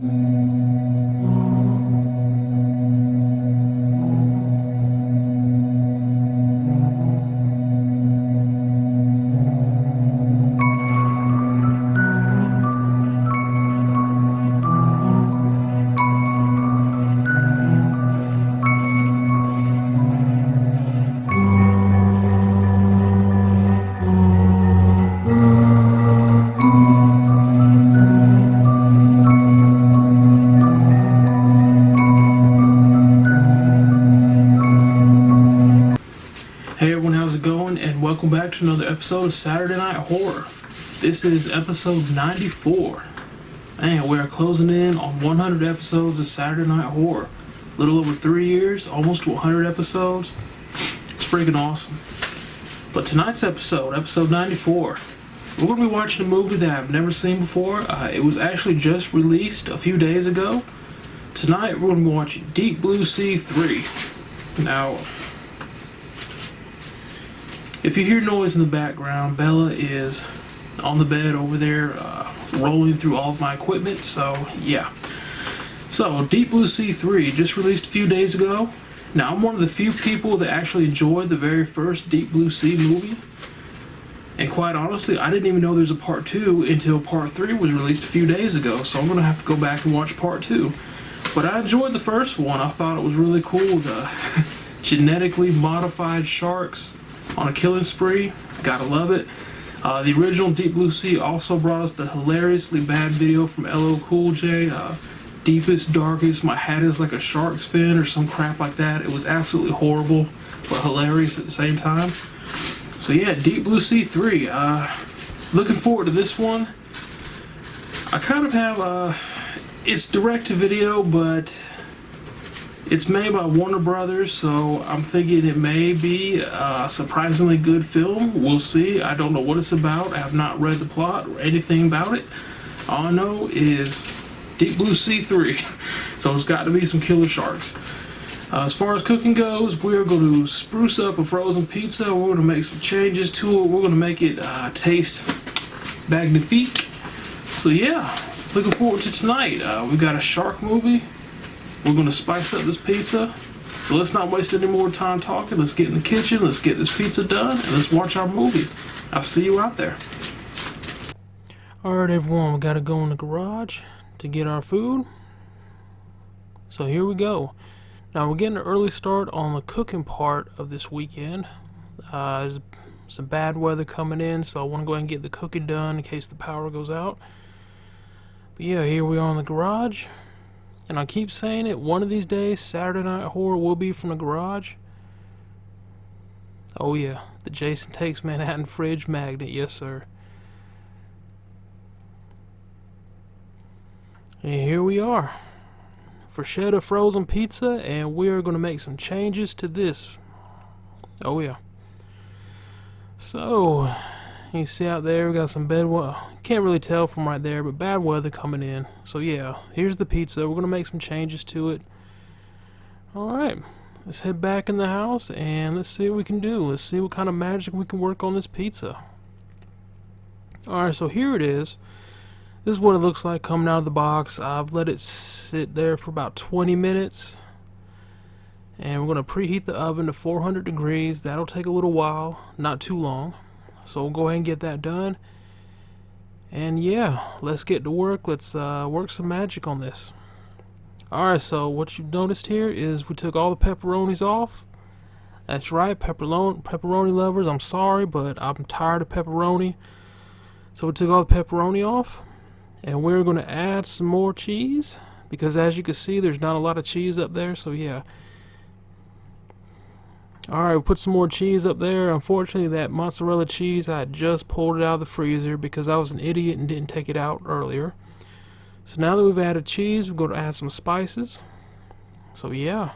Hey everyone, how's it going? And welcome back to another episode of Saturday Night Horror. This is episode 94. Man, we are closing in on 100 episodes of Saturday Night Horror. A little over 3 years, almost to 100 episodes. It's freaking awesome. But tonight's episode 94, we're going to be watching a movie that I've never seen before. It was actually just released a few days ago. Tonight we're going to be watching Deep Blue Sea 3. Now, if you hear noise in the background, Bella is on the bed over there rolling through all of my equipment, so yeah. So, Deep Blue Sea 3 just released a few days ago. Now, I'm one of the few people that actually enjoyed the very first Deep Blue Sea movie. And quite honestly, I didn't even know there was a part 2 until part 3 was released a few days ago, so I'm going to have to go back and watch part 2. But I enjoyed the first one. I thought it was really cool. The genetically modified sharks on a killing spree, gotta love it. The original Deep Blue Sea also brought us the hilariously bad video from LL Cool J, Deepest, Darkest, My Hat Is Like a Shark's Fin, or some crap like that. It was absolutely horrible, but hilarious at the same time. So yeah, Deep Blue Sea 3, looking forward to this one. I kind of have, it's direct to video, but it's made by Warner Brothers, so I'm thinking it may be a surprisingly good film. We'll see. I don't know what it's about. I have not read the plot or anything about it. All I know is Deep Blue Sea 3. So it's got to be some killer sharks. As far as cooking goes, we're going to spruce up a frozen pizza. We're going to make some changes to it. We're going to make it taste magnifique. So yeah, looking forward to tonight. We've got a shark movie. We're going to spice up this pizza, so let's not waste any more time talking. Let's get in the kitchen, let's get this pizza done, and let's watch our movie. I'll see you out there. Alright everyone, we got to go in the garage to get our food. So here we go. Now we're getting an early start on the cooking part of this weekend. There's some bad weather coming in, so I want to go ahead and get the cooking done in case the power goes out. But yeah, here we are in the garage. And I keep saying it, one of these days, Saturday Night Horror will be from the garage. Oh yeah, the Jason Takes Manhattan fridge magnet, yes sir. And here we are. Freschetta frozen pizza, and we are going to make some changes to this. Oh yeah. So, you see out there, we got some bad weather. Can't really tell from right there, but bad weather coming in. So yeah, here's the pizza. We're going to make some changes to it. Alright, let's head back in the house and let's see what we can do. Let's see what kind of magic we can work on this pizza. Alright, so here it is. This is what it looks like coming out of the box. I've let it sit there for about 20 minutes. And we're going to preheat the oven to 400 degrees. That'll take a little while, not too long. So we'll go ahead and get that done. And yeah, let's get to work. Let's work some magic on this. Alright, so what you've noticed here is we took all the pepperonis off. That's right, pepperoni lovers, I'm sorry, but I'm tired of pepperoni. So we took all the pepperoni off. And we're going to add some more cheese. Because as you can see, there's not a lot of cheese up there, so yeah. Alright, we put some more cheese up there. Unfortunately, that mozzarella cheese, I had just pulled it out of the freezer because I was an idiot and didn't take it out earlier. So now that we've added cheese, we're going to add some spices. So yeah,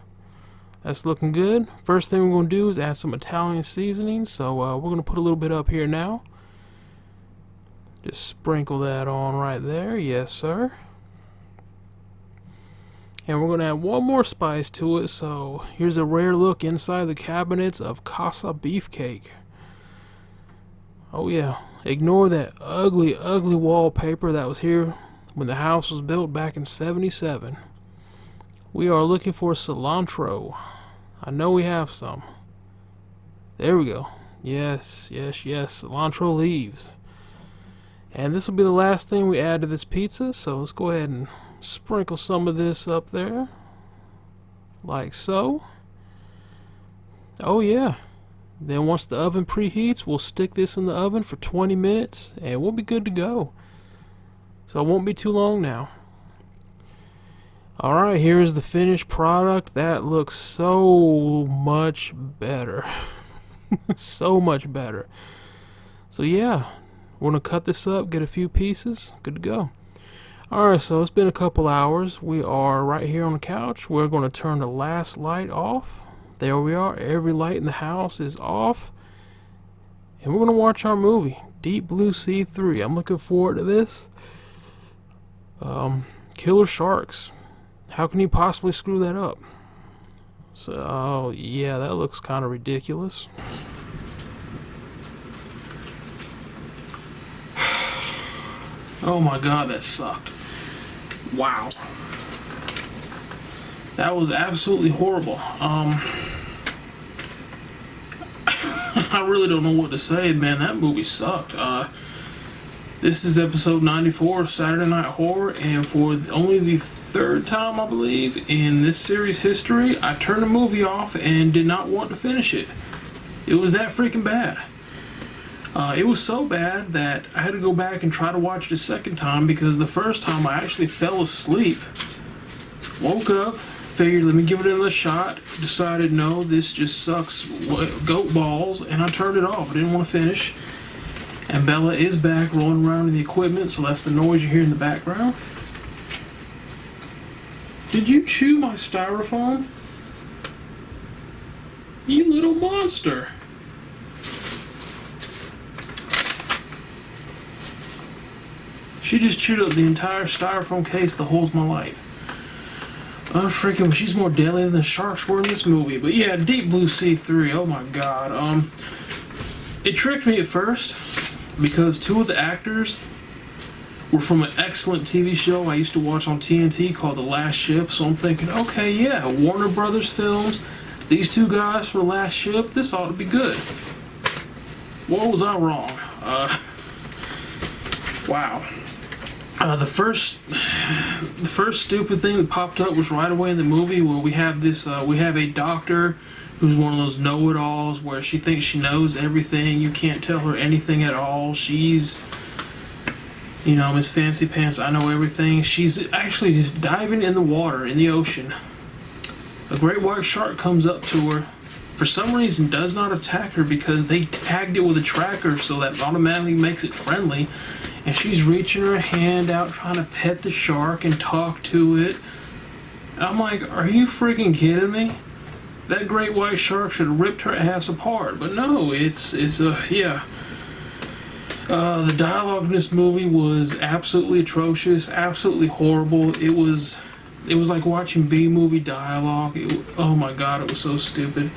that's looking good. First thing we're going to do is add some Italian seasoning. So we're going to put a little bit up here now. Just sprinkle that on right there. Yes, sir. And we're going to add one more spice to it. So here's a rare look inside the cabinets of Casa Beefcake. Oh yeah, ignore that ugly wallpaper that was here when the house was built back in 77. We are looking for cilantro. I know we have some. There we go. Yes, yes, yes. Cilantro leaves. And this will be the last thing we add to this pizza. So let's go ahead and sprinkle some of this up there. Like so. Oh yeah. Then once the oven preheats, we'll stick this in the oven for 20 minutes and we'll be good to go. So it won't be too long now. Alright, here's the finished product. That looks so much better. So much better. So yeah, we're going to cut this up, get a few pieces, good to go. Alright, so it's been a couple hours. We are right here on the couch. We're going to turn the last light off. There we are. Every light in the house is off. And we're going to watch our movie, Deep Blue Sea 3. I'm looking forward to this. Killer sharks. How can you possibly screw that up? So, yeah, that looks kind of ridiculous. Oh my god, that sucked. Wow. That was absolutely horrible. I really don't know what to say, man. That movie sucked. This is episode 94 of Saturday Night Horror, and for only the third time, I believe, in this series' history, I turned the movie off and did not want to finish it. It was that freaking bad. It was so bad that I had to go back and try to watch it a second time because the first time I actually fell asleep. Woke up, figured let me give it another shot, decided no, this just sucks goat balls, and I turned it off. I didn't want to finish. And Bella is back rolling around in the equipment, so that's the noise you hear in the background. Did you chew my styrofoam? You little monster. She just chewed up the entire styrofoam case that holds my light. Freaking, she's more deadly than the sharks were in this movie. But yeah, Deep Blue Sea 3, oh my god. It tricked me at first because two of the actors were from an excellent TV show I used to watch on TNT called The Last Ship. So I'm thinking, okay, yeah, Warner Brothers films, these two guys from The Last Ship, this ought to be good. Well, was I wrong? Wow. The first stupid thing that popped up was right away in the movie where we have this, we have a doctor who's one of those know-it-alls where she thinks she knows everything. You can't tell her anything at all. She's, you know, Miss Fancy Pants, I know everything. She's actually just diving in the water, in the ocean. A great white shark comes up to her. For some reason, does not attack her because they tagged it with a tracker, so that automatically makes it friendly. And she's reaching her hand out, trying to pet the shark and talk to it. I'm like, are you freaking kidding me? That great white shark should have ripped her ass apart. But no, yeah. The dialogue in this movie was absolutely atrocious, absolutely horrible. It was like watching B-movie dialogue. Oh my god, it was so stupid.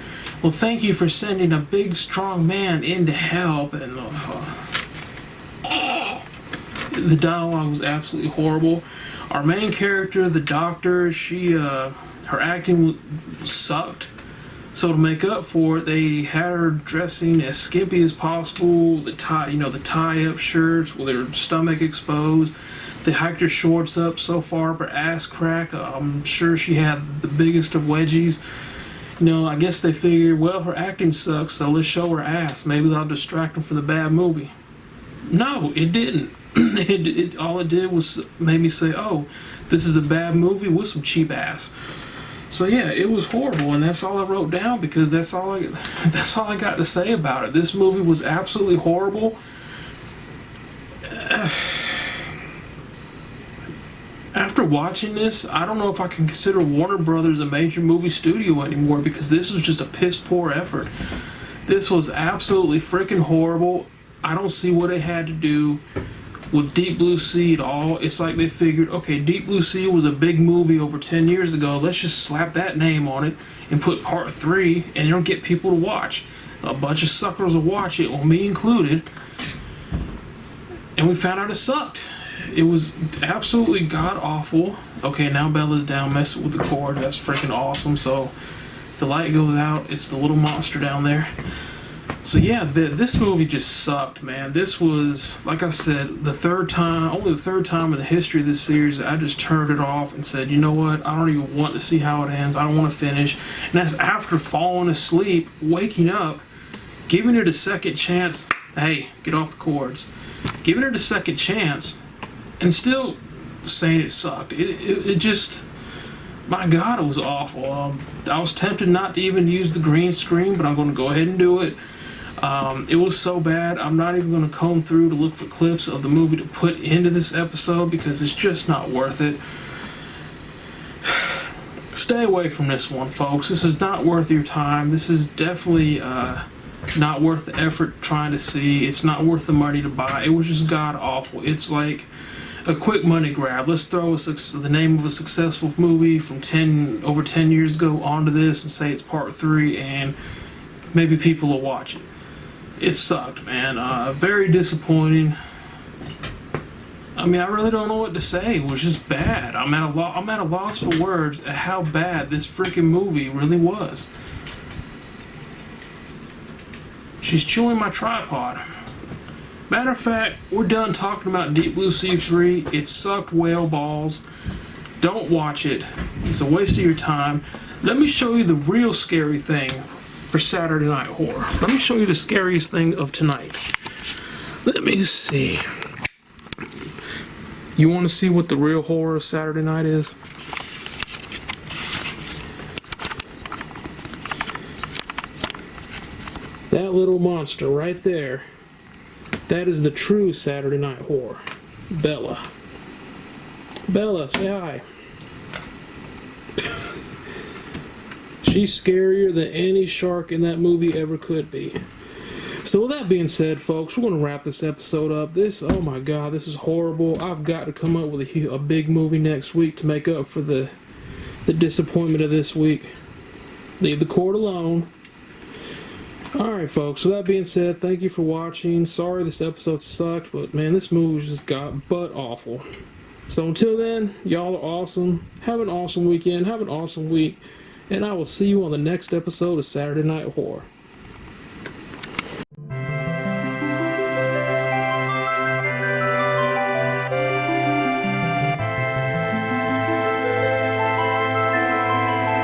Well, thank you for sending a big, strong man in to help. And the dialogue was absolutely horrible. Our main character, the doctor, her acting sucked. So to make up for it, they had her dressing as skimpy as possible. The tie-up shirts with her stomach exposed. They hiked her shorts up so far, her ass crack. I'm sure she had the biggest of wedgies. You know, I guess they figured, well, her acting sucks, so let's show her ass. Maybe that'll distract them from the bad movie. No, it didn't. All it did was made me say, oh, this is a bad movie with some cheap ass. So yeah, it was horrible, and that's all I wrote down because that's all I got to say about it. This movie was absolutely horrible. After watching this, I don't know if I can consider Warner Brothers a major movie studio anymore because this was just a piss poor effort. This was absolutely freaking horrible. I don't see what it had to do with Deep Blue Sea at all. It's like they figured, okay, Deep Blue Sea was a big movie over 10 years ago. Let's just slap that name on it and put part 3 and it'll get people to watch. A bunch of suckers will watch it, well, me included. And we found out it sucked. It was absolutely god awful. Okay, now Bella's down messing with the cord. That's freaking awesome. So if the light goes out, it's the little monster down there. So yeah, this movie just sucked, man. This was, like I said, only the third time in the history of this series I just turned it off and said, you know what, I don't even want to see how it ends. I don't want to finish. And that's after falling asleep, waking up, giving it a second chance. Hey, get off the cords. Giving it a second chance, and still saying it sucked. It just, my God, it was awful. I was tempted not to even use the green screen, but I'm going to go ahead and do it. It was so bad, I'm not even going to comb through to look for clips of the movie to put into this episode because it's just not worth it. Stay away from this one, folks. This is not worth your time. This is definitely not worth the effort trying to see. It's not worth the money to buy. It was just god awful. It's like a quick money grab. Let's throw the name of a successful movie from over 10 years ago onto this and say it's part 3, and maybe people will watch it. It sucked, man. Very disappointing. I mean, I really don't know what to say. It was just bad. I'm at a loss for words at how bad this freaking movie really was. She's chewing my tripod. Matter of fact, we're done talking about Deep Blue Sea 3. It sucked whale balls. Don't watch it. It's a waste of your time. Let me show you the real scary thing for Saturday Night Horror. Let me show you the scariest thing of tonight. Let me see. You want to see what the real horror of Saturday night is? That little monster right there. That is the true Saturday Night Horror. Bella. Bella, say hi. She's scarier than any shark in that movie ever could be. So with that being said, folks, we're going to wrap this episode up. Oh my God, this is horrible. I've got to come up with a big movie next week to make up for the disappointment of this week. Leave the cord alone. Alright, folks, with that being said, thank you for watching. Sorry this episode sucked, but man, this movie just got butt awful. So until then, y'all are awesome. Have an awesome weekend. Have an awesome week. And I will see you on the next episode of Saturday Night Horror.